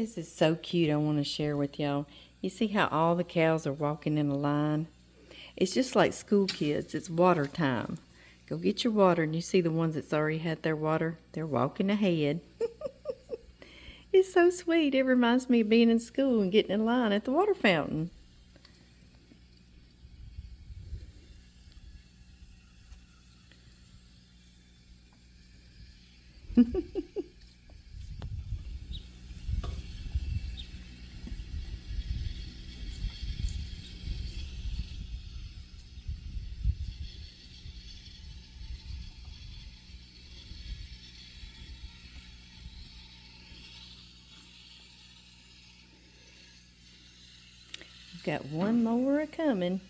This is so cute. I want to share with y'all. You see how all the cows are walking in a line? It's just like school kids. It's water time. Go get your water, and you see the ones that's already had their water? They're walking ahead. It's so sweet. It reminds me of being in school and getting in line at the water fountain. Got one more coming.